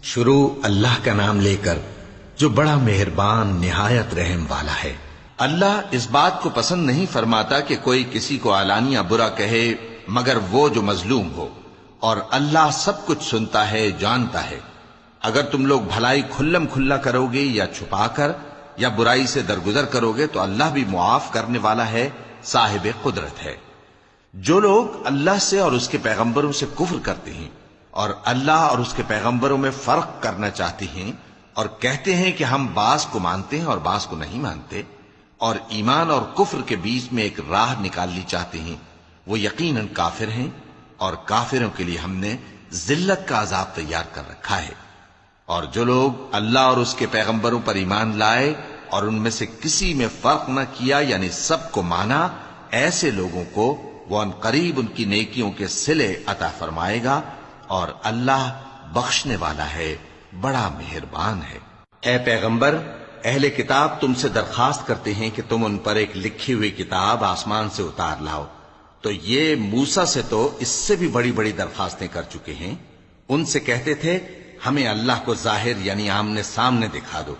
شروع اللہ کا نام لے کر جو بڑا مہربان نہایت رحم والا ہے۔ اللہ اس بات کو پسند نہیں فرماتا کہ کوئی کسی کو علانیہ برا کہے مگر وہ جو مظلوم ہو، اور اللہ سب کچھ سنتا ہے، جانتا ہے۔ اگر تم لوگ بھلائی کھلم کھلا کرو گے یا چھپا کر یا برائی سے درگزر کرو گے تو اللہ بھی معاف کرنے والا ہے، صاحب قدرت ہے۔ جو لوگ اللہ سے اور اس کے پیغمبروں سے کفر کرتے ہیں اور اللہ اور اس کے پیغمبروں میں فرق کرنا چاہتے ہیں اور کہتے ہیں کہ ہم بعض کو مانتے ہیں اور بعض کو نہیں مانتے، اور ایمان اور کفر کے بیچ میں ایک راہ نکالنی چاہتے ہیں، وہ یقیناً کافر ہیں، اور کافروں کے لیے ہم نے ذلت کا عذاب تیار کر رکھا ہے۔ اور جو لوگ اللہ اور اس کے پیغمبروں پر ایمان لائے اور ان میں سے کسی میں فرق نہ کیا، یعنی سب کو مانا، ایسے لوگوں کو وہ ان قریب ان کی نیکیوں کے صلے عطا فرمائے گا، اور اللہ بخشنے والا ہے، بڑا مہربان ہے۔ اے پیغمبر، اہل کتاب تم سے درخواست کرتے ہیں کہ تم ان پر ایک لکھی ہوئی کتاب آسمان سے اتار لاؤ، تو یہ موسیٰ سے تو اس سے بھی بڑی بڑی درخواستیں کر چکے ہیں۔ ان سے کہتے تھے ہمیں اللہ کو ظاہر یعنی آمنے سامنے دکھا دو،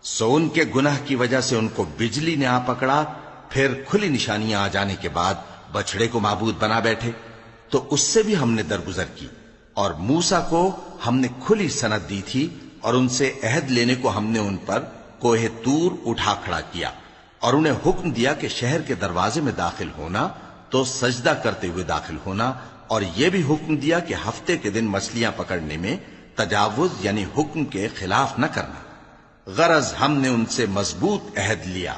سو ان کے گناہ کی وجہ سے ان کو بجلی نے آ پکڑا، پھر کھلی نشانیاں آ جانے کے بعد بچڑے کو معبود بنا بیٹھے، تو اس سے بھی ہم نے درگزر کی۔ اور موسیٰ کو ہم نے کھلی سند دی تھی، اور ان سے عہد لینے کو ہم نے ان پر کوہ طور اٹھا کھڑا کیا، اور انہیں حکم دیا کہ شہر کے دروازے میں داخل ہونا تو سجدہ کرتے ہوئے داخل ہونا، اور یہ بھی حکم دیا کہ ہفتے کے دن مچھلیاں پکڑنے میں تجاوز یعنی حکم کے خلاف نہ کرنا۔ غرض ہم نے ان سے مضبوط عہد لیا،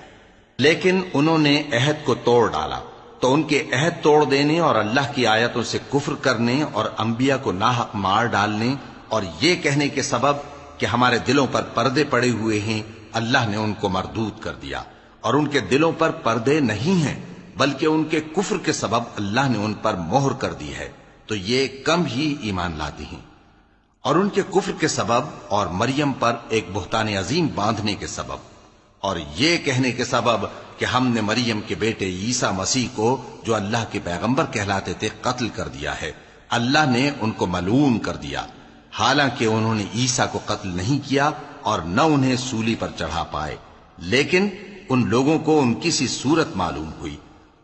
لیکن انہوں نے عہد کو توڑ ڈالا، تو ان کے عہد توڑ دینے اور اللہ کی آیتوں سے کفر کرنے اور انبیاء کو ناحق مار ڈالنے اور یہ کہنے کے سبب کہ ہمارے دلوں پر پردے پڑے ہوئے ہیں، اللہ نے ان کو مردود کر دیا، اور ان کے دلوں پر پردے نہیں ہیں بلکہ ان کے کفر کے سبب اللہ نے ان پر مہر کر دی ہے، تو یہ کم ہی ایمان لاتے ہیں۔ اور ان کے کفر کے سبب اور مریم پر ایک بہتان عظیم باندھنے کے سبب اور یہ کہنے کے سبب کہ ہم نے مریم کے بیٹے عیسیٰ مسیح کو جو اللہ کے پیغمبر کہلاتے تھے قتل کر دیا ہے، اللہ نے ان کو ملعون کر دیا، حالانکہ انہوں نے عیسیٰ کو قتل نہیں کیا اور نہ انہیں سولی پر چڑھا پائے، لیکن ان لوگوں کو ان کی سی صورت معلوم ہوئی۔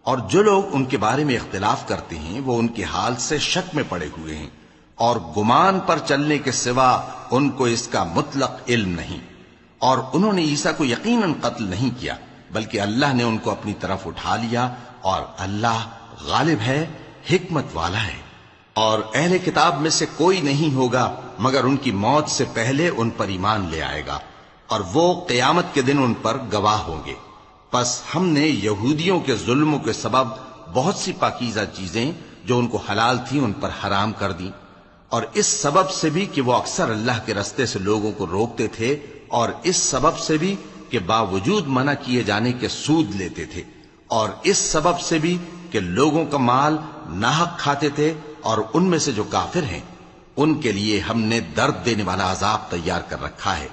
اور جو لوگ ان کے بارے میں اختلاف کرتے ہیں وہ ان کے حال سے شک میں پڑے ہوئے ہیں، اور گمان پر چلنے کے سوا ان کو اس کا مطلق علم نہیں۔ اور انہوں نے عیسیٰ کو یقیناً قتل نہیں کیا بلکہ اللہ نے ان کو اپنی طرف اٹھا لیا، اور اللہ غالب ہے، حکمت والا ہے۔ اور اہل کتاب میں سے کوئی نہیں ہوگا مگر ان کی موت سے پہلے ان پر ایمان لے آئے گا، اور وہ قیامت کے دن ان پر گواہ ہوں گے۔ پس ہم نے یہودیوں کے ظلموں کے سبب بہت سی پاکیزہ چیزیں جو ان کو حلال تھیں ان پر حرام کر دیں، اور اس سبب سے بھی کہ وہ اکثر اللہ کے رستے سے لوگوں کو روکتے تھے، اور اس سبب سے بھی کہ باوجود منع کیے جانے کے سود لیتے تھے، اور اس سبب سے بھی کہ لوگوں کا مال ناحق کھاتے تھے، اور ان میں سے جو کافر ہیں ان کے لیے ہم نے درد دینے والا عذاب تیار کر رکھا ہے۔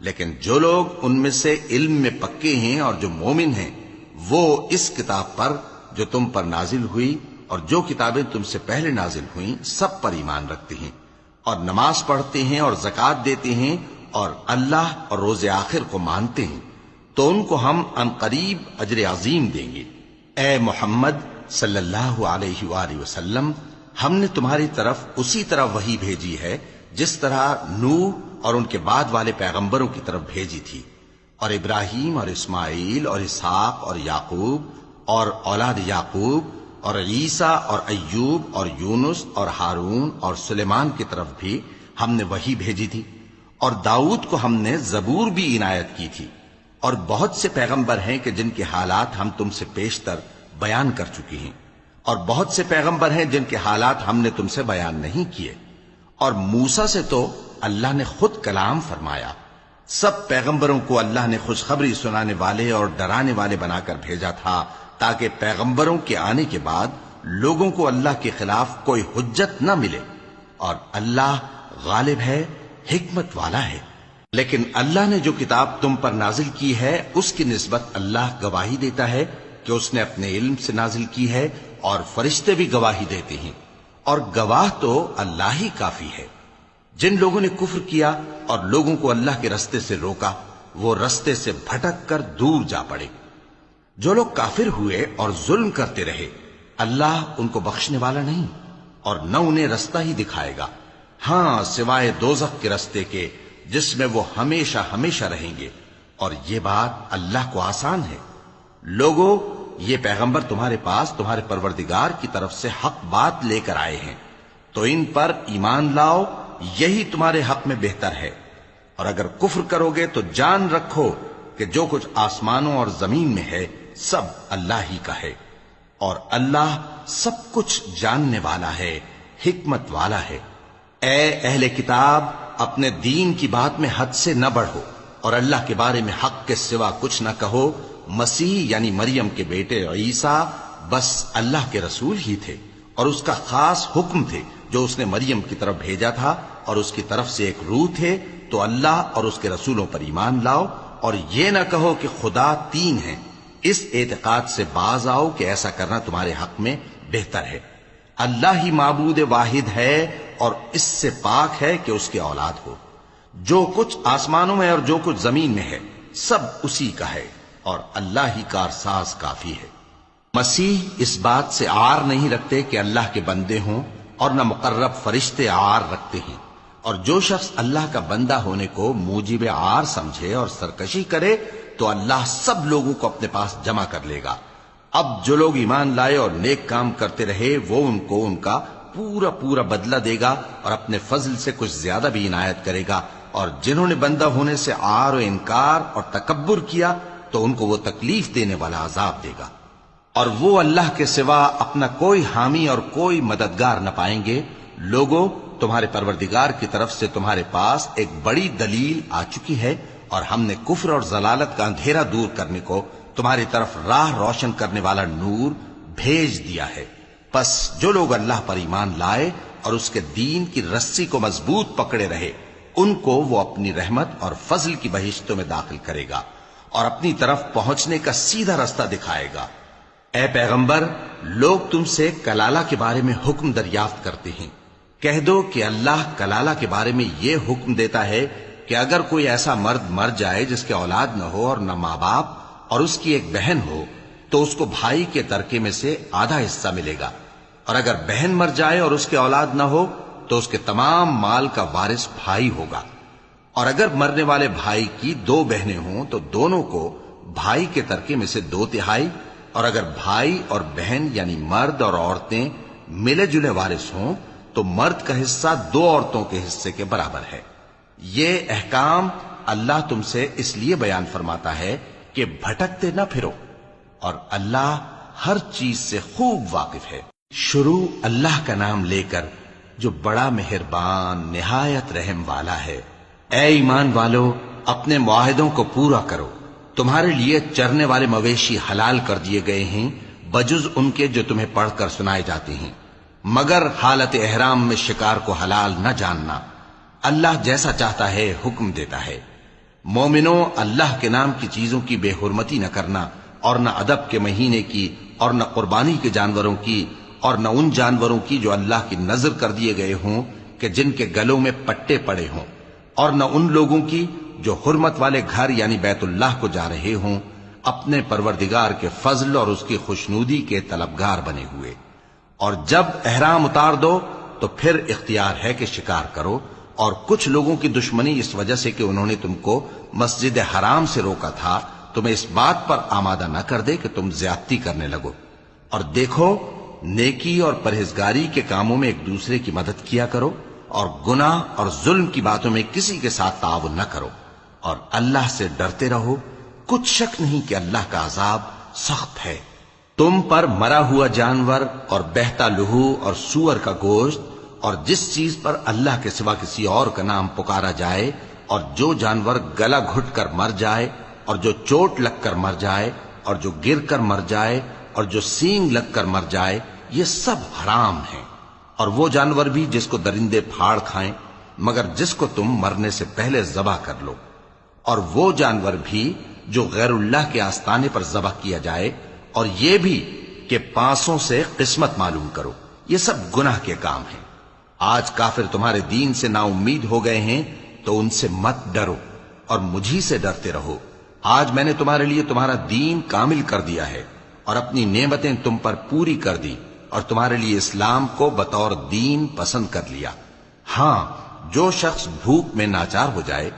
لیکن جو لوگ ان میں سے علم میں پکے ہیں اور جو مومن ہیں وہ اس کتاب پر جو تم پر نازل ہوئی اور جو کتابیں تم سے پہلے نازل ہوئیں سب پر ایمان رکھتے ہیں، اور نماز پڑھتے ہیں اور زکوٰۃ دیتے ہیں اور اللہ اور روز آخر کو مانتے ہیں، تو ان کو ہم عن قریب اجر عظیم دیں گے۔ اے محمد صلی اللہ علیہ وآلہ وسلم، ہم نے تمہاری طرف اسی طرح وحی بھیجی ہے جس طرح نوح اور ان کے بعد والے پیغمبروں کی طرف بھیجی تھی، اور ابراہیم اور اسماعیل اور اسحاق اور یعقوب اور اولاد یعقوب اور عیسیٰ اور ایوب اور یونس اور ہارون اور سلیمان کی طرف بھی ہم نے وحی بھیجی تھی، اور داؤد کو ہم نے زبور بھی عنایت کی تھی، اور بہت سے پیغمبر ہیں کہ جن کے حالات ہم تم سے پیشتر بیان کر چکے ہیں، اور بہت سے پیغمبر ہیں جن کے حالات ہم نے تم سے بیان نہیں کیے۔ اور موسیٰ سے تو اللہ نے خود کلام فرمایا۔ سب پیغمبروں کو اللہ نے خوشخبری سنانے والے اور ڈرانے والے بنا کر بھیجا تھا تاکہ پیغمبروں کے آنے کے بعد لوگوں کو اللہ کے خلاف کوئی حجت نہ ملے، اور اللہ غالب ہے، حکمت والا ہے۔ لیکن اللہ نے جو کتاب تم پر نازل کی ہے اس کی نسبت اللہ گواہی دیتا ہے کہ اس نے اپنے علم سے نازل کی ہے، اور فرشتے بھی گواہی دیتے ہیں، اور گواہ تو اللہ ہی کافی ہے۔ جن لوگوں نے کفر کیا اور لوگوں کو اللہ کے رستے سے روکا وہ رستے سے بھٹک کر دور جا پڑے۔ جو لوگ کافر ہوئے اور ظلم کرتے رہے اللہ ان کو بخشنے والا نہیں اور نہ انہیں رستہ ہی دکھائے گا، ہاں سوائے دوزخ کے رستے کے جس میں وہ ہمیشہ ہمیشہ رہیں گے، اور یہ بات اللہ کو آسان ہے۔ لوگو، یہ پیغمبر تمہارے پاس تمہارے پروردگار کی طرف سے حق بات لے کر آئے ہیں، تو ان پر ایمان لاؤ، یہی تمہارے حق میں بہتر ہے، اور اگر کفر کرو گے تو جان رکھو کہ جو کچھ آسمانوں اور زمین میں ہے سب اللہ ہی کا ہے، اور اللہ سب کچھ جاننے والا ہے، حکمت والا ہے۔ اے اہل کتاب، اپنے دین کی بات میں حد سے نہ بڑھو اور اللہ کے بارے میں حق کے سوا کچھ نہ کہو۔ مسیح یعنی مریم کے بیٹے عیسیٰ بس اللہ کے رسول ہی تھے اور اس کا خاص حکم تھے جو اس نے مریم کی طرف بھیجا تھا، اور اس کی طرف سے ایک روح تھے۔ تو اللہ اور اس کے رسولوں پر ایمان لاؤ اور یہ نہ کہو کہ خدا تین ہیں، اس اعتقاد سے باز آؤ کہ ایسا کرنا تمہارے حق میں بہتر ہے۔ اللہ ہی معبود واحد ہے اور اس سے پاک ہے کہ اس کے اولاد ہو۔ جو کچھ آسمانوں میں اور جو کچھ زمین میں ہے سب اسی کا ہے، اور اللہ ہی کارساز کافی ہے۔ مسیح اس بات سے عار نہیں رکھتے کہ اللہ کے بندے ہوں، اور نہ مقرب فرشتے عار رکھتے ہیں، اور جو شخص اللہ کا بندہ ہونے کو موجب عار سمجھے اور سرکشی کرے تو اللہ سب لوگوں کو اپنے پاس جمع کر لے گا۔ اب جو لوگ ایمان لائے اور نیک کام کرتے رہے وہ ان کو ان کا پورا پورا بدلہ دے گا اور اپنے فضل سے کچھ زیادہ بھی عنایت کرے گا، اور جنہوں نے بندہ ہونے سے عار و انکار اور تکبر کیا تو ان کو وہ تکلیف دینے والا عذاب دے گا، اور وہ اللہ کے سوا اپنا کوئی حامی اور کوئی مددگار نہ پائیں گے۔ لوگوں، تمہارے پروردگار کی طرف سے تمہارے پاس ایک بڑی دلیل آ چکی ہے، اور ہم نے کفر اور ضلالت کا اندھیرا دور کرنے کو تمہاری طرف راہ روشن کرنے والا نور بھیج دیا ہے۔ پس جو لوگ اللہ پر ایمان لائے اور اس کے دین کی رسی کو مضبوط پکڑے رہے ان کو وہ اپنی رحمت اور فضل کی بہشتوں میں داخل کرے گا اور اپنی طرف پہنچنے کا سیدھا رستہ دکھائے گا۔ اے پیغمبر، لوگ تم سے کلالہ کے بارے میں حکم دریافت کرتے ہیں، کہہ دو کہ اللہ کلالہ کے بارے میں یہ حکم دیتا ہے کہ اگر کوئی ایسا مرد مر جائے جس کے اولاد نہ ہو اور نہ ماں باپ اور اس کی ایک بہن ہو تو اس کو بھائی کے ترکے میں سے آدھا حصہ ملے گا، اور اگر بہن مر جائے اور اس کے اولاد نہ ہو تو اس کے تمام مال کا وارث بھائی ہوگا، اور اگر مرنے والے بھائی کی دو بہنیں ہوں تو دونوں کو بھائی کے ترکے میں سے 2/3، اور اگر بھائی اور بہن یعنی مرد اور عورتیں ملے جلے وارث ہوں تو مرد کا حصہ 2 عورتوں کے حصے کے برابر ہے۔ یہ احکام اللہ تم سے اس لیے بیان فرماتا ہے کہ بھٹکتے نہ پھرو، اور اللہ ہر چیز سے خوب واقف ہے۔ شروع اللہ کا نام لے کر جو بڑا مہربان نہایت رحم والا ہے۔ اے ایمان والو، اپنے معاہدوں کو پورا کرو۔ تمہارے لیے چرنے والے مویشی حلال کر دیے گئے ہیں بجز ان کے جو تمہیں پڑھ کر سنائے جاتے ہیں، مگر حالت احرام میں شکار کو حلال نہ جاننا۔ اللہ جیسا چاہتا ہے حکم دیتا ہے۔ مومنوں، اللہ کے نام کی چیزوں کی بے حرمتی نہ کرنا، اور نہ ادب کے مہینے کی، اور نہ قربانی کے جانوروں کی، اور نہ ان جانوروں کی جو اللہ کی نذر کر دیے گئے ہوں کہ جن کے گلوں میں پٹے پڑے ہوں، اور نہ ان لوگوں کی جو حرمت والے گھر یعنی بیت اللہ کو جا رہے ہوں اپنے پروردگار کے فضل اور اس کی خوشنودی کے طلبگار بنے ہوئے۔ اور جب احرام اتار دو تو پھر اختیار ہے کہ شکار کرو، اور کچھ لوگوں کی دشمنی اس وجہ سے کہ انہوں نے تم کو مسجد حرام سے روکا تھا تمہیں اس بات پر آمادہ نہ کر دے کہ تم زیادتی کرنے لگو۔ اور دیکھو، نیکی اور پرہیزگاری کے کاموں میں ایک دوسرے کی مدد کیا کرو، اور گناہ اور ظلم کی باتوں میں کسی کے ساتھ تعاون نہ کرو، اور اللہ سے ڈرتے رہو۔ کچھ شک نہیں کہ اللہ کا عذاب سخت ہے۔ تم پر مرا ہوا جانور اور بہتا لہو اور سور کا گوشت اور جس چیز پر اللہ کے سوا کسی اور کا نام پکارا جائے، اور جو جانور گلا گھٹ کر مر جائے، اور جو چوٹ لگ کر مر جائے، اور جو گر کر مر جائے، اور جو سینگ لگ کر مر جائے، یہ سب حرام ہیں۔ اور وہ جانور بھی جس کو درندے پھاڑ کھائیں، مگر جس کو تم مرنے سے پہلے ذبح کر لو، اور وہ جانور بھی جو غیر اللہ کے آستانے پر ذبح کیا جائے، اور یہ بھی کہ پانسوں سے قسمت معلوم کرو۔ یہ سب گناہ کے کام ہیں۔ آج کافر تمہارے دین سے نا امید ہو گئے ہیں تو ان سے مت ڈرو اور مجھی سے ڈرتے رہو۔ آج میں نے تمہارے لیے تمہارا دین کامل کر دیا ہے اور اپنی نعمتیں تم پر پوری کر دی اور تمہارے لیے اسلام کو بطور دین پسند کر لیا۔ ہاں، جو شخص بھوک میں ناچار ہو جائے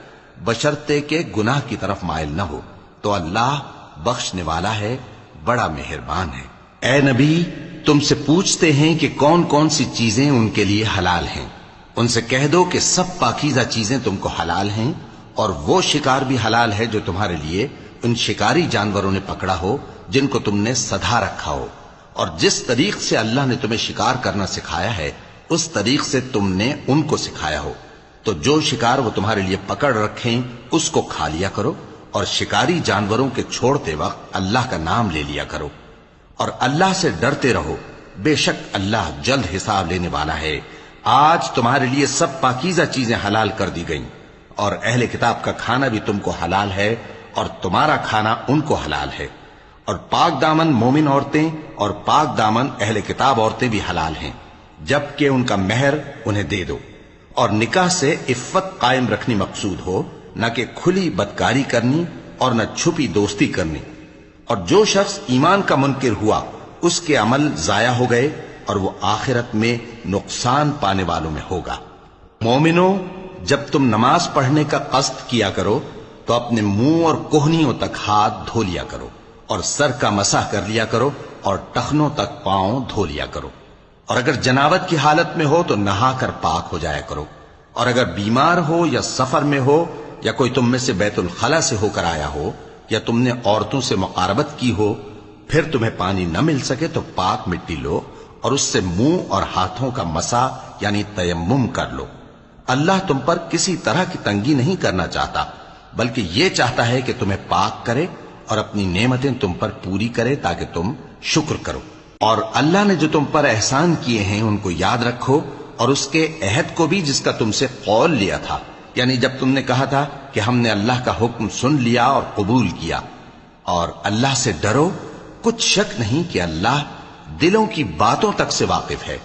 بشرطے کے گناہ کی طرف مائل نہ ہو تو اللہ بخشنے والا ہے، بڑا مہربان ہے۔ اے نبی، تم سے پوچھتے ہیں کہ کون کون سی چیزیں ان کے لیے حلال ہیں۔ ان سے کہہ دو کہ سب پاکیزہ چیزیں تم کو حلال ہیں، اور وہ شکار بھی حلال ہے جو تمہارے لیے ان شکاری جانوروں نے پکڑا ہو جن کو تم نے سدھا رکھا ہو، اور جس طریق سے اللہ نے تمہیں شکار کرنا سکھایا ہے اس طریق سے تم نے ان کو سکھایا ہو۔ تو جو شکار وہ تمہارے لیے پکڑ رکھیں اس کو کھا لیا کرو، اور شکاری جانوروں کے چھوڑتے وقت اللہ کا نام لے لیا کرو، اور اللہ سے ڈرتے رہو، بے شک اللہ جلد حساب لینے والا ہے۔ آج تمہارے لیے سب پاکیزہ چیزیں حلال کر دی گئیں، اور اہل کتاب کا کھانا بھی تم کو حلال ہے اور تمہارا کھانا ان کو حلال ہے، اور پاک دامن مومن عورتیں اور پاک دامن اہل کتاب عورتیں بھی حلال ہیں، جبکہ ان کا مہر انہیں دے دو، اور نکاح سے عفت قائم رکھنی مقصود ہو، نہ کہ کھلی بدکاری کرنی اور نہ چھپی دوستی کرنی۔ اور جو شخص ایمان کا منکر ہوا اس کے عمل ضائع ہو گئے اور وہ آخرت میں نقصان پانے والوں میں ہوگا۔ مومنوں، جب تم نماز پڑھنے کا قصد کیا کرو تو اپنے منہ اور کوہنیوں تک ہاتھ دھو لیا کرو، اور سر کا مسح کر لیا کرو، اور ٹخنوں تک پاؤں دھو لیا کرو، اور اگر جنابت کی حالت میں ہو تو نہا کر پاک ہو جایا کرو، اور اگر بیمار ہو یا سفر میں ہو یا کوئی تم میں سے بیت الخلا سے ہو کر آیا ہو یا تم نے عورتوں سے مقاربت کی ہو، پھر تمہیں پانی نہ مل سکے تو پاک مٹی لو اور اس سے منہ اور ہاتھوں کا مسح یعنی تیمم کر لو۔ اللہ تم پر کسی طرح کی تنگی نہیں کرنا چاہتا، بلکہ یہ چاہتا ہے کہ تمہیں پاک کرے اور اپنی نعمتیں تم پر پوری کرے تاکہ تم شکر کرو۔ اور اللہ نے جو تم پر احسان کیے ہیں ان کو یاد رکھو، اور اس کے عہد کو بھی جس کا تم سے قول لیا تھا، یعنی جب تم نے کہا تھا کہ ہم نے اللہ کا حکم سن لیا اور قبول کیا۔ اور اللہ سے ڈرو، کچھ شک نہیں کہ اللہ دلوں کی باتوں تک سے واقف ہے۔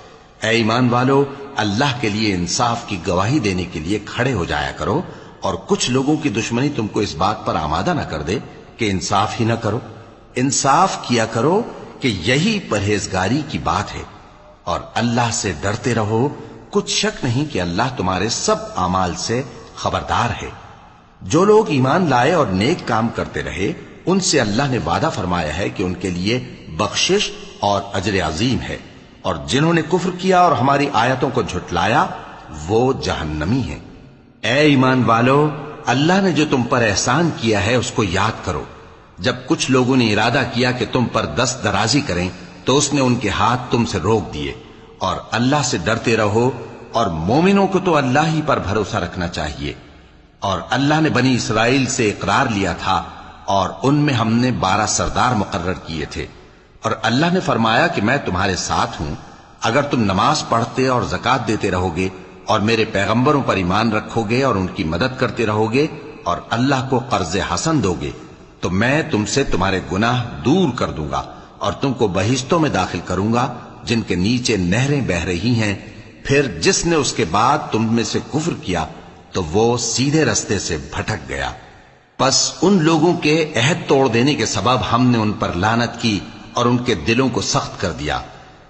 اے ایمان والو، اللہ کے لیے انصاف کی گواہی دینے کے لیے کھڑے ہو جایا کرو، اور کچھ لوگوں کی دشمنی تم کو اس بات پر آمادہ نہ کر دے کہ انصاف ہی نہ کرو۔ انصاف کیا کرو کہ یہی پرہیزگاری کی بات ہے، اور اللہ سے ڈرتے رہو، کچھ شک نہیں کہ اللہ تمہارے سب اعمال سے خبردار ہے۔ جو لوگ ایمان لائے اور نیک کام کرتے رہے ان سے اللہ نے وعدہ فرمایا ہے کہ ان کے لیے بخشش اور اجر عظیم ہے، اور جنہوں نے کفر کیا اور ہماری آیتوں کو جھٹلایا وہ جہنمی ہیں۔ اے ایمان والو، اللہ نے جو تم پر احسان کیا ہے اس کو یاد کرو۔ جب کچھ لوگوں نے ارادہ کیا کہ تم پر دست درازی کریں تو اس نے ان کے ہاتھ تم سے روک دیے، اور اللہ سے ڈرتے رہو، اور مومنوں کو تو اللہ ہی پر بھروسہ رکھنا چاہیے۔ اور اللہ نے بنی اسرائیل سے اقرار لیا تھا اور ان میں ہم نے 12 سردار مقرر کیے تھے، اور اللہ نے فرمایا کہ میں تمہارے ساتھ ہوں اگر تم نماز پڑھتے اور زکوٰۃ دیتے رہو گے اور میرے پیغمبروں پر ایمان رکھو گے اور ان کی مدد کرتے رہو گے اور اللہ کو قرض حسن دو گے تو میں تم سے تمہارے گناہ دور کر دوں گا اور تم کو بہشتوں میں داخل کروں گا جن کے نیچے نہریں بہہ رہی ہیں۔ پھر جس نے اس کے بعد تم میں سے کفر کیا تو وہ سیدھے رستے سے بھٹک گیا۔ پس ان لوگوں کے عہد توڑ دینے کے سبب ہم نے ان پر لعنت کی اور ان کے دلوں کو سخت کر دیا۔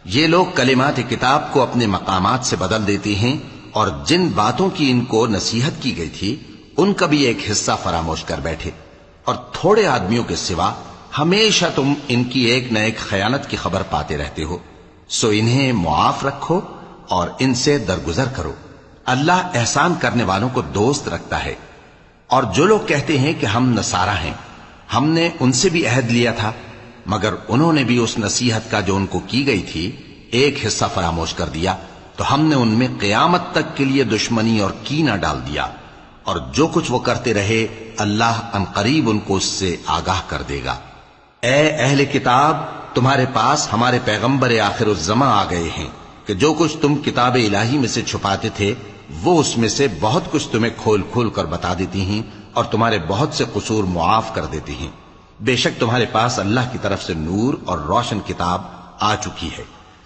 یہ لوگ کلمات کتاب کو اپنے مقامات سے بدل دیتے ہیں، اور جن باتوں کی ان کو نصیحت کی گئی تھی ان کا بھی ایک حصہ فراموش کر بیٹھے، اور تھوڑے آدمیوں کے سوا ہمیشہ تم ان کی ایک نہ ایک خیانت کی خبر پاتے رہتے ہو۔ سو انہیں معاف رکھو اور ان سے درگزر کرو۔ اللہ احسان کرنے والوں کو دوست رکھتا ہے۔ اور جو لوگ کہتے ہیں کہ ہم نصارہ ہیں، ہم نے ان سے بھی عہد لیا تھا، مگر انہوں نے بھی اس نصیحت کا جو ان کو کی گئی تھی ایک حصہ فراموش کر دیا، تو ہم نے ان میں قیامت تک کے لیے دشمنی اور کینہ ڈال دیا، اور جو کچھ وہ کرتے رہے اللہ عنقریب ان کو اس سے آگاہ کر دے گا۔ اے اہل کتاب، تمہارے پاس ہمارے پیغمبر آخر الزماں آ گئے ہیں کہ جو کچھ تم کتاب الہی میں سے چھپاتے تھے وہ اس میں سے بہت کچھ تمہیں کھول کھول کر بتا دیتی ہیں اور تمہارے بہت سے قصور معاف کر دیتی ہیں۔ بے شک تمہارے پاس اللہ کی طرف سے نور اور روشن کتاب آ چکی ہے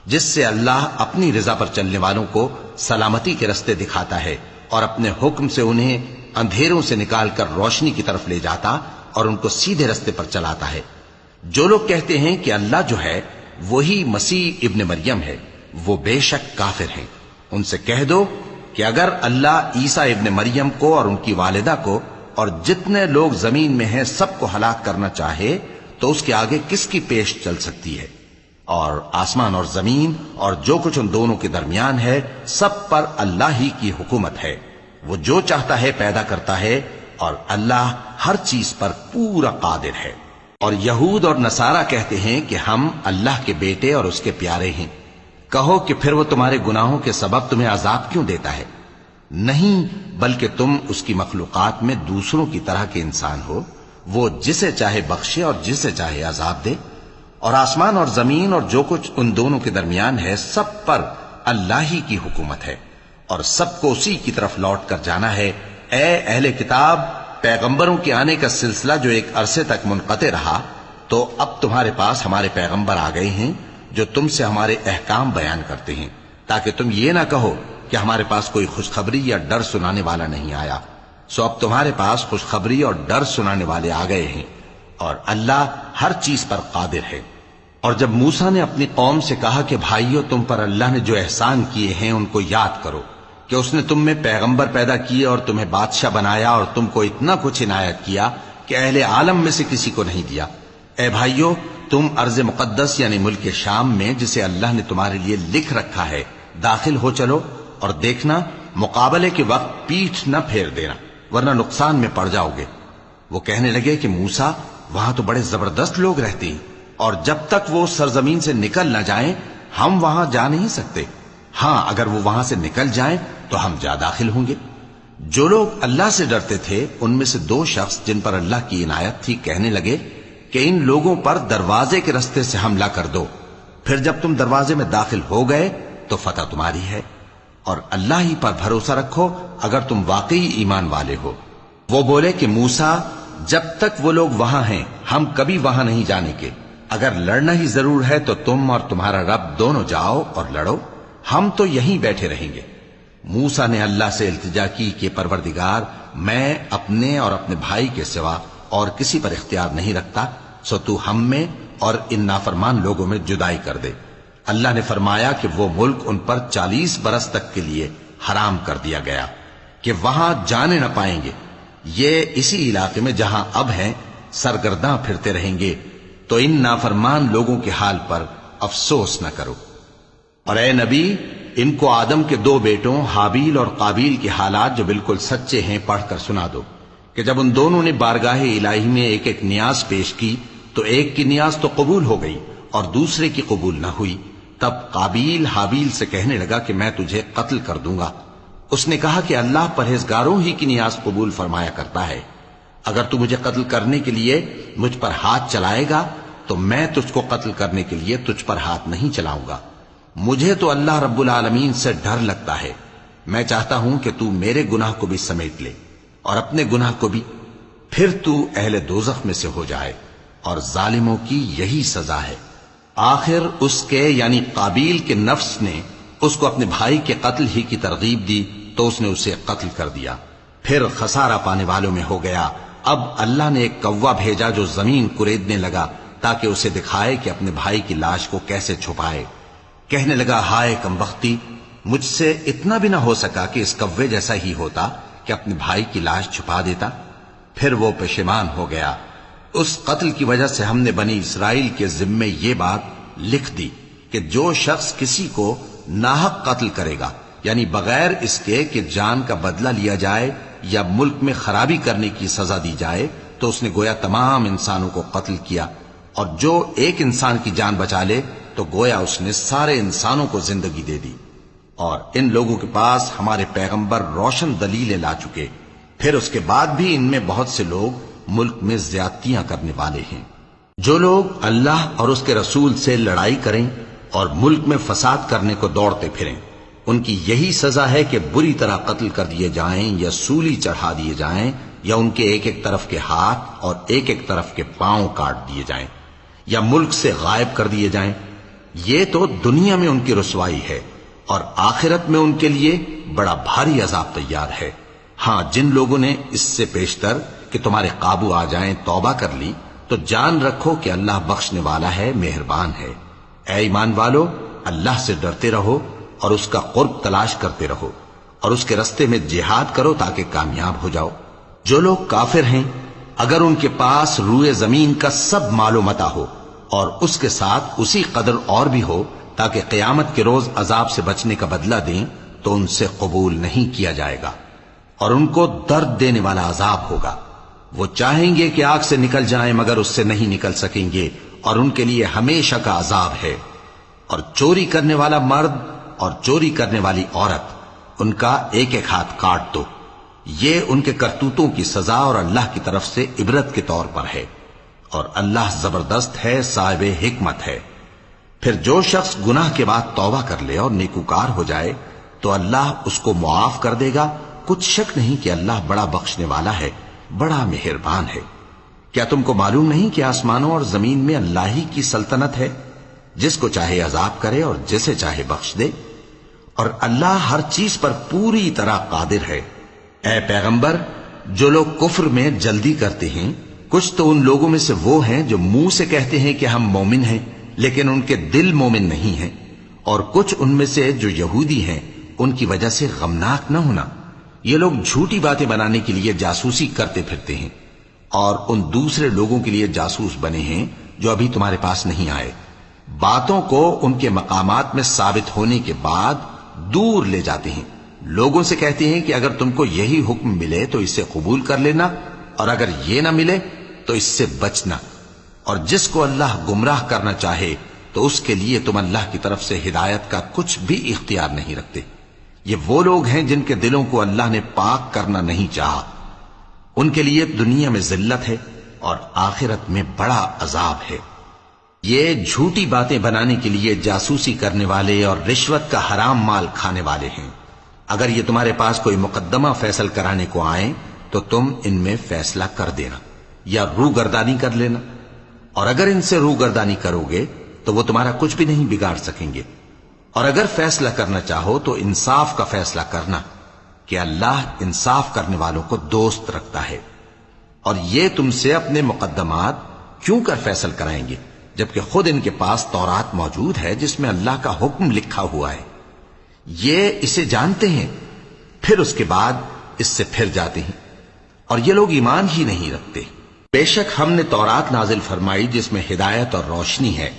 جس سے اللہ اپنی رضا پر چلنے والوں کو سلامتی کے رستے دکھاتا ہے اور اپنے حکم سے انہیں اندھیروں سے نکال کر روشنی کی طرف لے جاتا اور ان کو سیدھے رستے پر چلاتا ہے۔ جو لوگ کہتے ہیں کہ اللہ جو ہے وہی مسیح ابن مریم ہے، وہ بے شک کافر ہیں۔ ان سے کہہ دو کہ اگر اللہ عیسیٰ ابن مریم کو اور ان کی والدہ کو اور جتنے لوگ زمین میں ہیں سب کو ہلاک کرنا چاہے تو اس کے آگے کس کی پیش چل سکتی ہے؟ اور آسمان اور زمین اور جو کچھ ان دونوں کے درمیان ہے سب پر اللہ ہی کی حکومت ہے۔ وہ جو چاہتا ہے پیدا کرتا ہے اور اللہ ہر چیز پر پورا قادر ہے۔ اور یہود اور نصارہ کہتے ہیں کہ ہم اللہ کے بیٹے اور اس کے پیارے ہیں۔ کہو کہ پھر وہ تمہارے گناہوں کے سبب تمہیں عذاب کیوں دیتا ہے؟ نہیں، بلکہ تم اس کی مخلوقات میں دوسروں کی طرح کے انسان ہو، وہ جسے چاہے بخشے اور جسے چاہے عذاب دے۔ اور آسمان اور زمین اور جو کچھ ان دونوں کے درمیان ہے سب پر اللہ ہی کی حکومت ہے اور سب کو اسی کی طرف لوٹ کر جانا ہے۔ اے اہل کتاب، پیغمبروں کے آنے کا سلسلہ جو ایک عرصے تک منقطع رہا، تو اب تمہارے پاس ہمارے پیغمبر آ گئے ہیں جو تم سے ہمارے احکام بیان کرتے ہیں، تاکہ تم یہ نہ کہو کہ ہمارے پاس کوئی خوشخبری یا ڈر سنانے والا نہیں آیا۔ سو اب تمہارے پاس خوشخبری اور ڈر سنانے والے آ گئے ہیں، اور اللہ ہر چیز پر قادر ہے۔ اور جب موسیٰ نے اپنی قوم سے کہا کہ بھائیو، تم پر اللہ نے جو احسان کیے ہیں ان کو یاد کرو، کہ اس نے تم میں پیغمبر پیدا کیے اور تمہیں بادشاہ بنایا اور تم کو اتنا کچھ عنایت کیا کہ اہل عالم میں سے کسی کو نہیں دیا۔ اے بھائیو، تم ارض مقدس یعنی ملک شام میں جسے اللہ نے تمہارے لیے لکھ رکھا ہے داخل ہو چلو، اور دیکھنا مقابلے کے وقت پیٹھ نہ پھیر دینا ورنہ نقصان میں پڑ جاؤ گے۔ وہ کہنے لگے کہ موسیٰ، وہاں تو بڑے زبردست لوگ رہتے ہیں، اور جب تک وہ سرزمین سے نکل نہ جائیں ہم وہاں جا نہیں سکتے۔ ہاں، اگر وہ وہاں سے نکل جائیں تو ہم جا داخل ہوں گے۔ جو لوگ اللہ سے ڈرتے تھے ان میں سے دو شخص جن پر اللہ کی عنایت تھی کہنے لگے کہ ان لوگوں پر دروازے کے رستے سے حملہ کر دو، پھر جب تم دروازے میں داخل ہو گئے تو فتح تمہاری ہے، اور اللہ ہی پر بھروسہ رکھو اگر تم واقعی ایمان والے ہو۔ وہ بولے کہ موسیٰ، جب تک وہ لوگ وہاں ہیں ہم کبھی وہاں نہیں جانے کے، اگر لڑنا ہی ضرور ہے تو تم اور تمہارا رب دونوں جاؤ اور لڑو، ہم تو یہیں بیٹھے رہیں گے۔ موسیٰ نے اللہ سے التجا کی کہ پروردگار، میں اپنے اور اپنے بھائی کے سوا اور کسی پر اختیار نہیں رکھتا، سو تو ہم میں اور ان نافرمان لوگوں میں جدائی کر دے۔ اللہ نے فرمایا کہ وہ ملک ان پر 40 برس تک کے لیے حرام کر دیا گیا کہ وہاں جانے نہ پائیں گے۔ یہ اسی علاقے میں جہاں اب ہیں سرگرداں پھرتے رہیں گے، تو ان نافرمان لوگوں کے حال پر افسوس نہ کرو۔ اور اے نبی، ان کو آدم کے 2 بیٹوں حابیل اور قابیل کے حالات جو بالکل سچے ہیں پڑھ کر سنا دو کہ جب ان دونوں نے بارگاہ الہی میں ایک ایک نیاز پیش کی تو ایک کی نیاز تو قبول ہو گئی اور دوسرے کی قبول نہ ہوئی۔ تب قابیل حابیل سے کہنے لگا کہ میں تجھے قتل کر دوں گا۔ اس نے کہا کہ اللہ پرہیزگاروں ہی کی نیاز قبول فرمایا کرتا ہے، اگر تو مجھے قتل کرنے کے لیے مجھ پر ہاتھ چلائے گا تو میں تجھ کو قتل کرنے کے لیے تجھ پر ہاتھ نہیں چلاؤں گا۔ مجھے تو اللہ رب العالمین سے ڈر لگتا ہے، میں چاہتا ہوں کہ تو میرے گناہ کو بھی سمیٹ لے اور اپنے گناہ کو بھی، پھر تو اہل دوزخ میں سے ہو جائے، اور ظالموں کی یہی سزا ہے۔ آخر اس کے یعنی قابیل کے نفس نے اس کو اپنے بھائی کے قتل ہی کی ترغیب دی تو اس نے اسے قتل کر دیا، پھر خسارہ پانے والوں میں ہو گیا۔ اب اللہ نے ایک کوا بھیجا جو زمین کریدنے لگا تاکہ اسے دکھائے کہ اپنے بھائی کی لاش کو کیسے چھپائے۔ کہنے لگا، ہائے کمبختی، مجھ سے اتنا بھی نہ ہو سکا کہ اس کوے جیسا ہی ہوتا کہ اپنے بھائی کی لاش چھپا دیتا۔ پھر وہ پشیمان ہو گیا۔ اس قتل کی وجہ سے ہم نے بنی اسرائیل کے ذمے یہ بات لکھ دی کہ جو شخص کسی کو ناحق قتل کرے گا، یعنی بغیر اس کے کہ جان کا بدلہ لیا جائے یا ملک میں خرابی کرنے کی سزا دی جائے، تو اس نے گویا تمام انسانوں کو قتل کیا، اور جو ایک انسان کی جان بچا لے تو گویا اس نے سارے انسانوں کو زندگی دے دی۔ اور ان لوگوں کے پاس ہمارے پیغمبر روشن دلیلیں لا چکے، پھر اس کے بعد بھی ان میں بہت سے لوگ ملک میں زیادتیاں کرنے والے ہیں۔ جو لوگ اللہ اور اس کے رسول سے لڑائی کریں اور ملک میں فساد کرنے کو دوڑتے پھریں، ان کی یہی سزا ہے کہ بری طرح قتل کر دیے جائیں یا سولی چڑھا دیے جائیں، یا ان کے ایک ایک طرف کے ہاتھ اور ایک ایک طرف کے پاؤں کاٹ دیے جائیں، یا ملک سے غائب کر دیے جائیں، یہ تو دنیا میں ان کی رسوائی ہے اور آخرت میں ان کے لیے بڑا بھاری عذاب تیار ہے۔ ہاں، جن لوگوں نے اس سے پیشتر کہ تمہارے قابو آ جائیں توبہ کر لی تو جان رکھو کہ اللہ بخشنے والا ہے، مہربان ہے۔ اے ایمان والو، اللہ سے ڈرتے رہو اور اس کا قرب تلاش کرتے رہو اور اس کے رستے میں جہاد کرو تاکہ کامیاب ہو جاؤ۔ جو لوگ کافر ہیں، اگر ان کے پاس روئے زمین کا سب مال و متاع ہو اور اس کے ساتھ اسی قدر اور بھی ہو تاکہ قیامت کے روز عذاب سے بچنے کا بدلہ دیں تو ان سے قبول نہیں کیا جائے گا اور ان کو درد دینے والا عذاب ہوگا۔ وہ چاہیں گے کہ آگ سے نکل جائیں مگر اس سے نہیں نکل سکیں گے اور ان کے لیے ہمیشہ کا عذاب ہے۔ اور چوری کرنے والا مرد اور چوری کرنے والی عورت، ان کا ایک ایک ہاتھ کاٹ دو۔ یہ ان کے کرتوتوں کی سزا اور اللہ کی طرف سے عبرت کے طور پر ہے، اور اللہ زبردست ہے، صاحب حکمت ہے۔ پھر جو شخص گناہ کے بعد توبہ کر لے اور نیکوکار ہو جائے تو اللہ اس کو معاف کر دے گا۔ کچھ شک نہیں کہ اللہ بڑا بخشنے والا ہے، بڑا مہربان ہے۔ کیا تم کو معلوم نہیں کہ آسمانوں اور زمین میں اللہ ہی کی سلطنت ہے، جس کو چاہے عذاب کرے اور جسے چاہے بخش دے، اور اللہ ہر چیز پر پوری طرح قادر ہے۔ اے پیغمبر، جو لوگ کفر میں جلدی کرتے ہیں، کچھ تو ان لوگوں میں سے وہ ہیں جو منہ سے کہتے ہیں کہ ہم مومن ہیں لیکن ان کے دل مومن نہیں ہیں، اور کچھ ان میں سے جو یہودی ہیں، ان کی وجہ سے غمناک نہ ہونا۔ یہ لوگ جھوٹی باتیں بنانے کے لیے جاسوسی کرتے پھرتے ہیں اور ان دوسرے لوگوں کے لیے جاسوس بنے ہیں جو ابھی تمہارے پاس نہیں آئے۔ باتوں کو ان کے مقامات میں ثابت ہونے کے بعد دور لے جاتے ہیں، لوگوں سے کہتے ہیں کہ اگر تم کو یہی حکم ملے تو اسے قبول کر لینا، اور اگر یہ نہ ملے تو اس سے بچنا، اور جس کو اللہ گمراہ کرنا چاہے تو اس کے لیے تم اللہ کی طرف سے ہدایت کا کچھ بھی اختیار نہیں رکھتے۔ یہ وہ لوگ ہیں جن کے دلوں کو اللہ نے پاک کرنا نہیں چاہا، ان کے لیے دنیا میں ذلت ہے اور آخرت میں بڑا عذاب ہے۔ یہ جھوٹی باتیں بنانے کے لیے جاسوسی کرنے والے اور رشوت کا حرام مال کھانے والے ہیں۔ اگر یہ تمہارے پاس کوئی مقدمہ فیصل کرانے کو آئیں تو تم ان میں فیصلہ کر دینا یا روگردانی کر لینا، اور اگر ان سے روگردانی کرو گے تو وہ تمہارا کچھ بھی نہیں بگاڑ سکیں گے، اور اگر فیصلہ کرنا چاہو تو انصاف کا فیصلہ کرنا کہ اللہ انصاف کرنے والوں کو دوست رکھتا ہے۔ اور یہ تم سے اپنے مقدمات کیوں کر فیصل کرائیں گے جبکہ خود ان کے پاس تورات موجود ہے جس میں اللہ کا حکم لکھا ہوا ہے۔ یہ اسے جانتے ہیں، پھر اس کے بعد اس سے پھر جاتے ہیں، اور یہ لوگ ایمان ہی نہیں رکھتے۔ بے شک ہم نے تورات نازل فرمائی جس میں ہدایت اور روشنی ہے،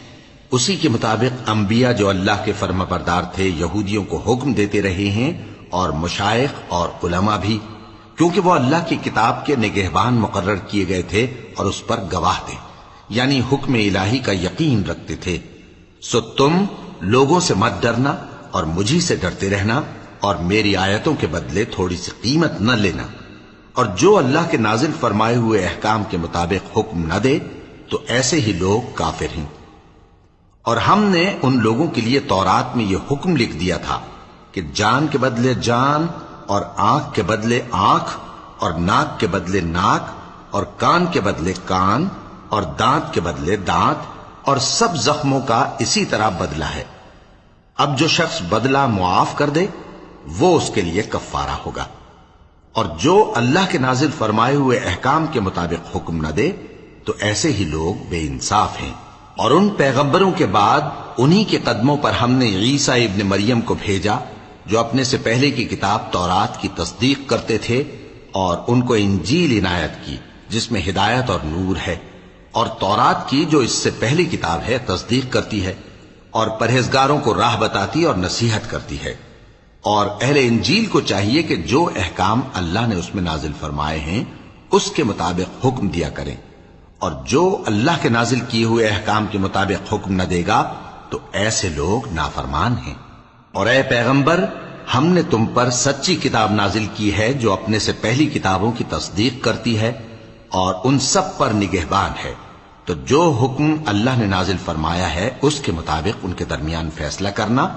اسی کے مطابق انبیاء جو اللہ کے فرما بردار تھے یہودیوں کو حکم دیتے رہے ہیں، اور مشائخ اور علماء بھی، کیونکہ وہ اللہ کی کتاب کے نگہبان مقرر کیے گئے تھے اور اس پر گواہ تھے، یعنی حکم الہی کا یقین رکھتے تھے۔ سو تم لوگوں سے مت ڈرنا اور مجھی سے ڈرتے رہنا، اور میری آیتوں کے بدلے تھوڑی سی قیمت نہ لینا، اور جو اللہ کے نازل فرمائے ہوئے احکام کے مطابق حکم نہ دے تو ایسے ہی لوگ کافر ہیں۔ اور ہم نے ان لوگوں کے لیے تورات میں یہ حکم لکھ دیا تھا کہ جان کے بدلے جان، اور آنکھ کے بدلے آنکھ، اور ناک کے بدلے ناک، اور کان کے بدلے کان، اور دانت کے بدلے دانت، اور سب زخموں کا اسی طرح بدلہ ہے۔ اب جو شخص بدلہ معاف کر دے وہ اس کے لیے کفارہ ہوگا، اور جو اللہ کے نازل فرمائے ہوئے احکام کے مطابق حکم نہ دے تو ایسے ہی لوگ بے انصاف ہیں۔ اور ان پیغمبروں کے بعد انہی کے قدموں پر ہم نے عیسیٰ ابن مریم کو بھیجا جو اپنے سے پہلے کی کتاب تورات کی تصدیق کرتے تھے، اور ان کو انجیل عنایت کی جس میں ہدایت اور نور ہے، اور تورات کی جو اس سے پہلی کتاب ہے تصدیق کرتی ہے، اور پرہیزگاروں کو راہ بتاتی اور نصیحت کرتی ہے۔ اور اہل انجیل کو چاہیے کہ جو احکام اللہ نے اس میں نازل فرمائے ہیں اس کے مطابق حکم دیا کریں، اور جو اللہ کے نازل کیے ہوئے احکام کے مطابق حکم نہ دے گا تو ایسے لوگ نافرمان ہیں۔ اور اے پیغمبر، ہم نے تم پر سچی کتاب نازل کی ہے جو اپنے سے پہلی کتابوں کی تصدیق کرتی ہے اور ان سب پر نگہبان ہے، تو جو حکم اللہ نے نازل فرمایا ہے اس کے مطابق ان کے درمیان فیصلہ کرنا،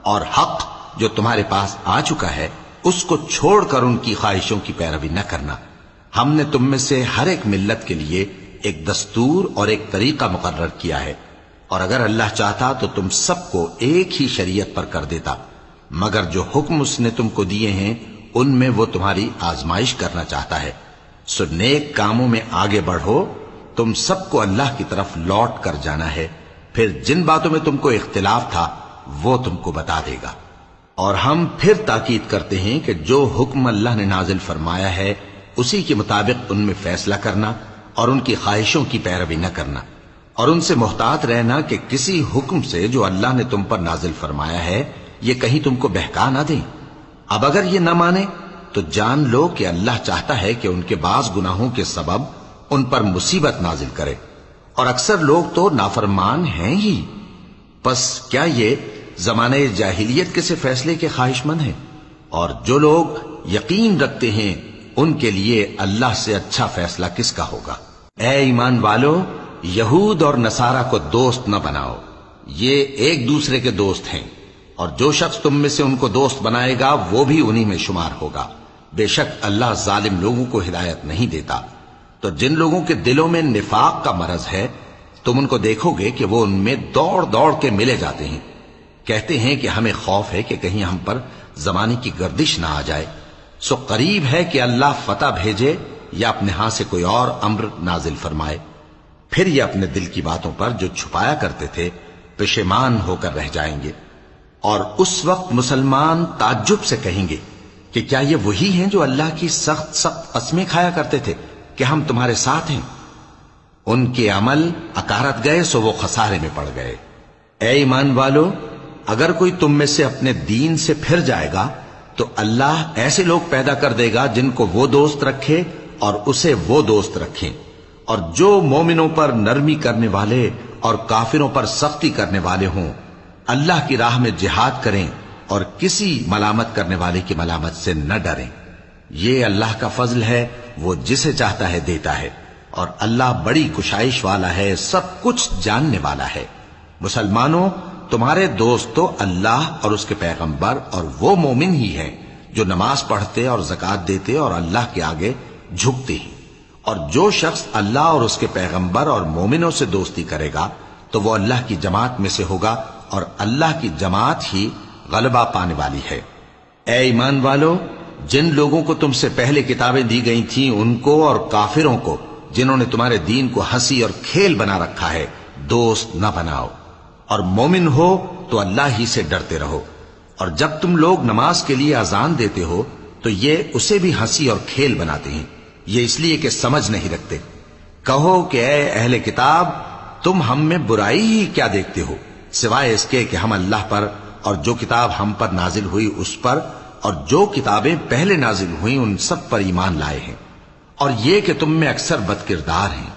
اور حق جو تمہارے پاس آ چکا ہے اس کو چھوڑ کر ان کی خواہشوں کی پیروی نہ کرنا۔ ہم نے تم میں سے ہر ایک ملت کے لیے ایک دستور اور ایک طریقہ مقرر کیا ہے، اور اگر اللہ چاہتا تو تم سب کو ایک ہی شریعت پر کر دیتا، مگر جو حکم اس نے تم کو دیے ہیں ان میں وہ تمہاری آزمائش کرنا چاہتا ہے۔ سو نیک کاموں میں آگے بڑھو، تم سب کو اللہ کی طرف لوٹ کر جانا ہے، پھر جن باتوں میں تم کو اختلاف تھا وہ تم کو بتا دے گا۔ اور ہم پھر تاکید کرتے ہیں کہ جو حکم اللہ نے نازل فرمایا ہے اسی کے مطابق ان میں فیصلہ کرنا اور ان کی خواہشوں کی پیروی نہ کرنا، اور ان سے محتاط رہنا کہ کسی حکم سے جو اللہ نے تم پر نازل فرمایا ہے یہ کہیں تم کو بہکا نہ دیں۔ اب اگر یہ نہ مانے تو جان لو کہ اللہ چاہتا ہے کہ ان کے بعض گناہوں کے سبب ان پر مصیبت نازل کرے، اور اکثر لوگ تو نافرمان ہیں ہی۔ پس کیا یہ زمانہ جاہلیت کے سے فیصلے کے خواہش مند ہیں؟ اور جو لوگ یقین رکھتے ہیں ان کے لیے اللہ سے اچھا فیصلہ کس کا ہوگا؟ اے ایمان والو، یہود اور نصارہ کو دوست نہ بناؤ، یہ ایک دوسرے کے دوست ہیں، اور جو شخص تم میں سے ان کو دوست بنائے گا وہ بھی انہی میں شمار ہوگا۔ بے شک اللہ ظالم لوگوں کو ہدایت نہیں دیتا۔ تو جن لوگوں کے دلوں میں نفاق کا مرض ہے تم ان کو دیکھو گے کہ وہ ان میں دوڑ دوڑ کے ملے جاتے ہیں، کہتے ہیں کہ ہمیں خوف ہے کہ کہیں ہم پر زمانے کی گردش نہ آ جائے۔ سو قریب ہے کہ اللہ فتح بھیجے یا اپنے ہاں سے کوئی اور امر نازل فرمائے، پھر یہ اپنے دل کی باتوں پر جو چھپایا کرتے تھے پشیمان ہو کر رہ جائیں گے۔ اور اس وقت مسلمان تعجب سے کہیں گے کہ کیا یہ وہی ہیں جو اللہ کی سخت سخت قسمیں کھایا کرتے تھے کہ ہم تمہارے ساتھ ہیں؟ ان کے عمل اکارت گئے سو وہ خسارے میں پڑ گئے۔ اے ایمان والو، اگر کوئی تم میں سے اپنے دین سے پھر جائے گا تو اللہ ایسے لوگ پیدا کر دے گا جن کو وہ دوست رکھے اور اسے وہ دوست رکھیں، اور جو مومنوں پر نرمی کرنے والے اور کافروں پر سختی کرنے والے ہوں، اللہ کی راہ میں جہاد کریں اور کسی ملامت کرنے والے کی ملامت سے نہ ڈریں۔ یہ اللہ کا فضل ہے، وہ جسے چاہتا ہے دیتا ہے، اور اللہ بڑی کشائش والا ہے، سب کچھ جاننے والا ہے۔ مسلمانوں، تمہارے دوست تو اللہ اور اس کے پیغمبر اور وہ مومن ہی ہیں جو نماز پڑھتے اور زکوٰۃ دیتے اور اللہ کے آگے جھکتے ہیں۔ اور جو شخص اللہ اور اس کے پیغمبر اور مومنوں سے دوستی کرے گا تو وہ اللہ کی جماعت میں سے ہوگا، اور اللہ کی جماعت ہی غلبہ پانے والی ہے۔ اے ایمان والو، جن لوگوں کو تم سے پہلے کتابیں دی گئی تھیں ان کو اور کافروں کو جنہوں نے تمہارے دین کو ہنسی اور کھیل بنا رکھا ہے دوست نہ بناؤ، اور مومن ہو تو اللہ ہی سے ڈرتے رہو۔ اور جب تم لوگ نماز کے لیے اذان دیتے ہو تو یہ اسے بھی ہنسی اور کھیل بناتے ہیں، یہ اس لیے کہ سمجھ نہیں رکھتے۔ کہو کہ اے اہل کتاب، تم ہم میں برائی ہی کیا دیکھتے ہو، سوائے اس کے کہ ہم اللہ پر اور جو کتاب ہم پر نازل ہوئی اس پر اور جو کتابیں پہلے نازل ہوئیں ان سب پر ایمان لائے ہیں، اور یہ کہ تم میں اکثر بد کردار ہیں۔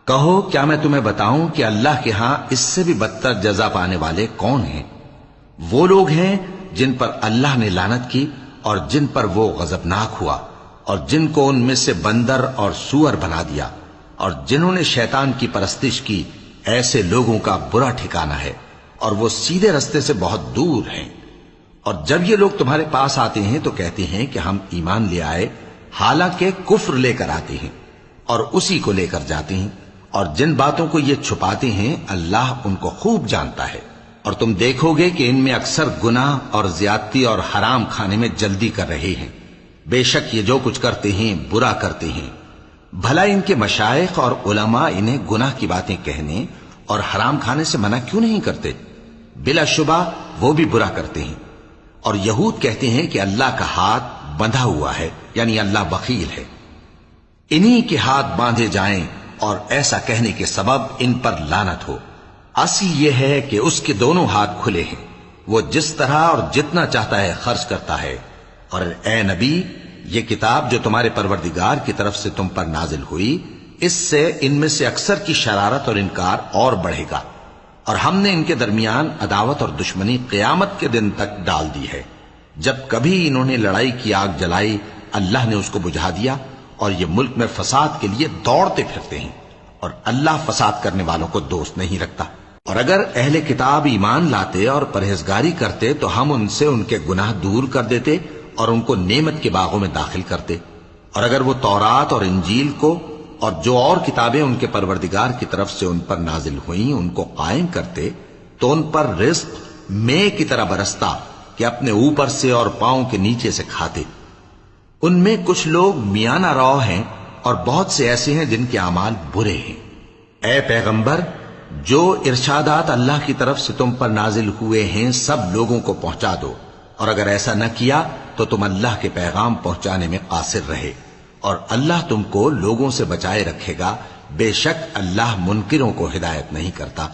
کہو کیا میں تمہیں بتاؤں کہ اللہ کے ہاں اس سے بھی بدتر جزا پانے والے کون ہیں؟ وہ لوگ ہیں جن پر اللہ نے لعنت کی اور جن پر وہ غضبناک ہوا، اور جن کو ان میں سے بندر اور سور بنا دیا، اور جنہوں نے شیطان کی پرستش کی، ایسے لوگوں کا برا ٹھکانہ ہے، اور وہ سیدھے رستے سے بہت دور ہیں۔ اور جب یہ لوگ تمہارے پاس آتے ہیں تو کہتے ہیں کہ ہم ایمان لے آئے، حالانکہ کفر لے کر آتے ہیں اور اسی کو لے کر جاتے ہیں، اور جن باتوں کو یہ چھپاتے ہیں اللہ ان کو خوب جانتا ہے۔ اور تم دیکھو گے کہ ان میں اکثر گناہ اور زیادتی اور حرام کھانے میں جلدی کر رہے ہیں، بے شک یہ جو کچھ کرتے ہیں برا کرتے ہیں۔ بھلا ان کے مشائخ اور علماء انہیں گناہ کی باتیں کہنے اور حرام کھانے سے منع کیوں نہیں کرتے؟ بلا شبہ وہ بھی برا کرتے ہیں۔ اور یہود کہتے ہیں کہ اللہ کا ہاتھ بندھا ہوا ہے، یعنی اللہ بخیل ہے، انہی کے ہاتھ باندھے جائیں، اور ایسا کہنے کے سبب ان پر لعنت ہو۔ اصل یہ ہے کہ اس کے دونوں ہاتھ کھلے ہیں، وہ جس طرح اور جتنا چاہتا ہے خرچ کرتا ہے۔ اور اے نبی، یہ کتاب جو تمہارے پروردگار کی طرف سے تم پر نازل ہوئی، اس سے ان میں سے اکثر کی شرارت اور انکار اور بڑھے گا، اور ہم نے ان کے درمیان عداوت اور دشمنی قیامت کے دن تک ڈال دی ہے۔ جب کبھی انہوں نے لڑائی کی آگ جلائی اللہ نے اس کو بجھا دیا، اور یہ ملک میں فساد کے لیے دوڑتے پھرتے ہیں، اور اللہ فساد کرنے والوں کو دوست نہیں رکھتا۔ اور اگر اہل کتاب ایمان لاتے اور پرہیزگاری کرتے تو ہم ان سے ان کے گناہ دور کر دیتے اور ان کو نعمت کے باغوں میں داخل کرتے۔ اور اگر وہ تورات اور انجیل کو اور جو اور کتابیں ان کے پروردگار کی طرف سے ان پر نازل ہوئیں ان کو قائم کرتے تو ان پر رزق مے کی طرح برستا کہ اپنے اوپر سے اور پاؤں کے نیچے سے کھاتے۔ ان میں کچھ لوگ میانہ رو ہیں اور بہت سے ایسے ہیں جن کے اعمال برے ہیں۔ اے پیغمبر، جو ارشادات اللہ کی طرف سے تم پر نازل ہوئے ہیں سب لوگوں کو پہنچا دو، اور اگر ایسا نہ کیا تو تم اللہ کے پیغام پہنچانے میں قاصر رہے، اور اللہ تم کو لوگوں سے بچائے رکھے گا، بے شک اللہ منکروں کو ہدایت نہیں کرتا۔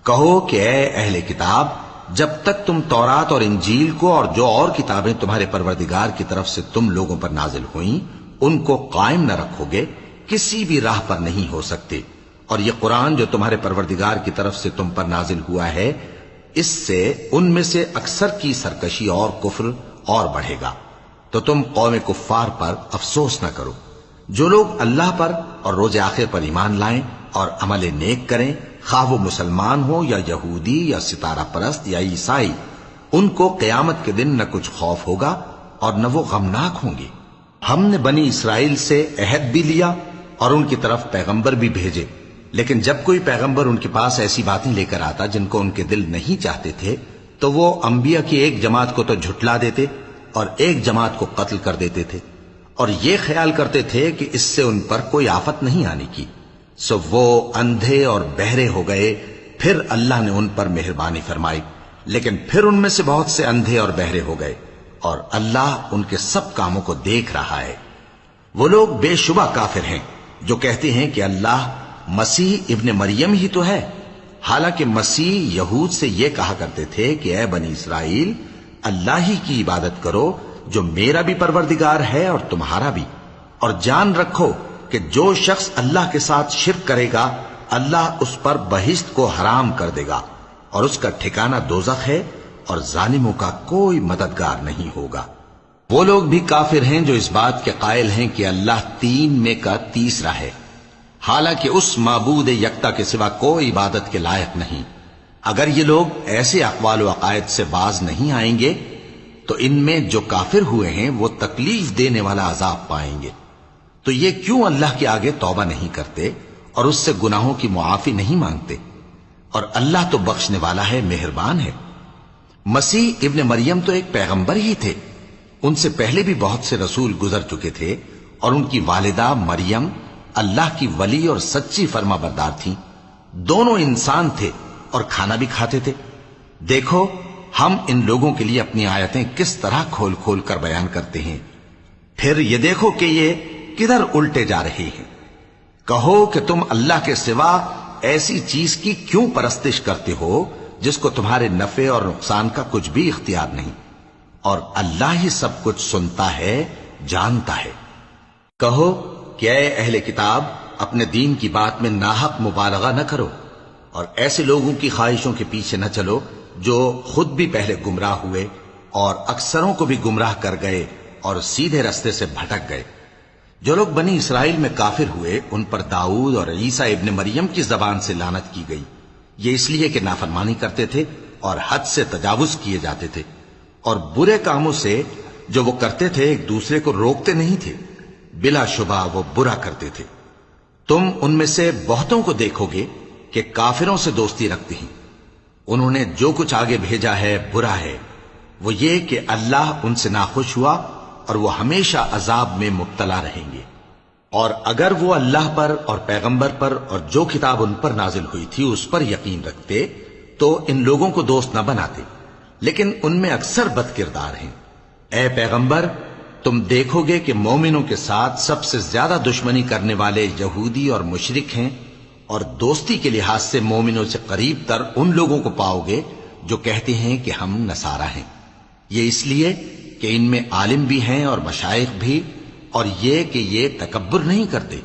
کہو کہ اے اہل کتاب، جب تک تم تورات اور انجیل کو اور جو اور کتابیں تمہارے پروردگار کی طرف سے تم لوگوں پر نازل ہوئیں ان کو قائم نہ رکھو گے کسی بھی راہ پر نہیں ہو سکتے، اور یہ قرآن جو تمہارے پروردگار کی طرف سے تم پر نازل ہوا ہے اس سے ان میں سے اکثر کی سرکشی اور کفر اور بڑھے گا، تو تم قوم کفار پر افسوس نہ کرو۔ جو لوگ اللہ پر اور روز آخر پر ایمان لائیں اور عمل نیک کریں، خواہ وہ مسلمان ہو یا یہودی یا ستارہ پرست یا عیسائی، ان کو قیامت کے دن نہ کچھ خوف ہوگا اور نہ وہ غمناک ہوں گے۔ ہم نے بنی اسرائیل سے عہد بھی لیا اور ان کی طرف پیغمبر بھی بھیجے، لیکن جب کوئی پیغمبر ان کے پاس ایسی باتیں لے کر آتا جن کو ان کے دل نہیں چاہتے تھے تو وہ انبیاء کی ایک جماعت کو تو جھٹلا دیتے اور ایک جماعت کو قتل کر دیتے تھے، اور یہ خیال کرتے تھے کہ اس سے ان پر کوئی آفت نہیں آنے کی، سو وہ اندھے اور بہرے ہو گئے۔ پھر اللہ نے ان پر مہربانی فرمائی، لیکن پھر ان میں سے بہت سے اندھے اور بہرے ہو گئے، اور اللہ ان کے سب کاموں کو دیکھ رہا ہے۔ وہ لوگ بے شبہ کافر ہیں جو کہتے ہیں کہ اللہ مسیح ابن مریم ہی تو ہے، حالانکہ مسیح یہود سے یہ کہا کرتے تھے کہ اے بنی اسرائیل، اللہ ہی کی عبادت کرو جو میرا بھی پروردگار ہے اور تمہارا بھی، اور جان رکھو کہ جو شخص اللہ کے ساتھ شرک کرے گا اللہ اس پر بہشت کو حرام کر دے گا، اور اس کا ٹھکانہ دوزخ ہے، اور ظالموں کا کوئی مددگار نہیں ہوگا۔ وہ لوگ بھی کافر ہیں جو اس بات کے قائل ہیں کہ اللہ تین میں کا تیسرا ہے، حالانکہ اس معبود یکتا کے سوا کوئی عبادت کے لائق نہیں۔ اگر یہ لوگ ایسے اقوال و عقائد سے باز نہیں آئیں گے تو ان میں جو کافر ہوئے ہیں وہ تکلیف دینے والا عذاب پائیں گے۔ تو یہ کیوں اللہ کے آگے توبہ نہیں کرتے اور اس سے گناہوں کی معافی نہیں مانگتے؟ اور اللہ تو بخشنے والا ہے، مہربان ہے۔ مسیح ابن مریم تو ایک پیغمبر ہی تھے، ان سے پہلے بھی بہت سے رسول گزر چکے تھے، اور ان کی والدہ مریم اللہ کی ولی اور سچی فرما بردار تھیں، دونوں انسان تھے اور کھانا بھی کھاتے تھے۔ دیکھو ہم ان لوگوں کے لیے اپنی آیتیں کس طرح کھول کھول کر بیان کرتے ہیں، پھر یہ دیکھو کہ یہ کدھر الٹے جا رہے ہیں۔ کہو کہ تم اللہ کے سوا ایسی چیز کی کیوں پرستش کرتے ہو جس کو تمہارے نفع اور نقصان کا کچھ بھی اختیار نہیں، اور اللہ ہی سب کچھ سنتا ہے، جانتا ہے۔ کہو کہ اے اہل کتاب، اپنے دین کی بات میں ناحق مبالغہ نہ کرو، اور ایسے لوگوں کی خواہشوں کے پیچھے نہ چلو جو خود بھی پہلے گمراہ ہوئے اور اکثروں کو بھی گمراہ کر گئے اور سیدھے رستے سے بھٹک گئے۔ جو لوگ بنی اسرائیل میں کافر ہوئے ان پر داؤد اور عیسیٰ ابن مریم کی زبان سے لعنت کی گئی، یہ اس لیے کہ نافرمانی کرتے تھے اور حد سے تجاوز کیے جاتے تھے، اور برے کاموں سے جو وہ کرتے تھے ایک دوسرے کو روکتے نہیں تھے، بلا شبہ وہ برا کرتے تھے۔ تم ان میں سے بہتوں کو دیکھو گے کہ کافروں سے دوستی رکھتے ہیں، انہوں نے جو کچھ آگے بھیجا ہے برا ہے، وہ یہ کہ اللہ ان سے ناخوش ہوا اور وہ ہمیشہ عذاب میں مبتلا رہیں گے۔ اور اگر وہ اللہ پر اور پیغمبر پر اور جو کتاب ان پر نازل ہوئی تھی اس پر یقین رکھتے تو ان لوگوں کو دوست نہ بناتے، لیکن ان میں اکثر بد کردار ہیں۔ اے پیغمبر، تم دیکھو گے کہ مومنوں کے ساتھ سب سے زیادہ دشمنی کرنے والے یہودی اور مشرک ہیں، اور دوستی کے لحاظ سے مومنوں سے قریب تر ان لوگوں کو پاؤ گے جو کہتے ہیں کہ ہم نصارہ ہیں، یہ اس لیے کہ ان میں عالم بھی ہیں اور مشائخ بھی، اور یہ کہ یہ تکبر نہیں کرتے۔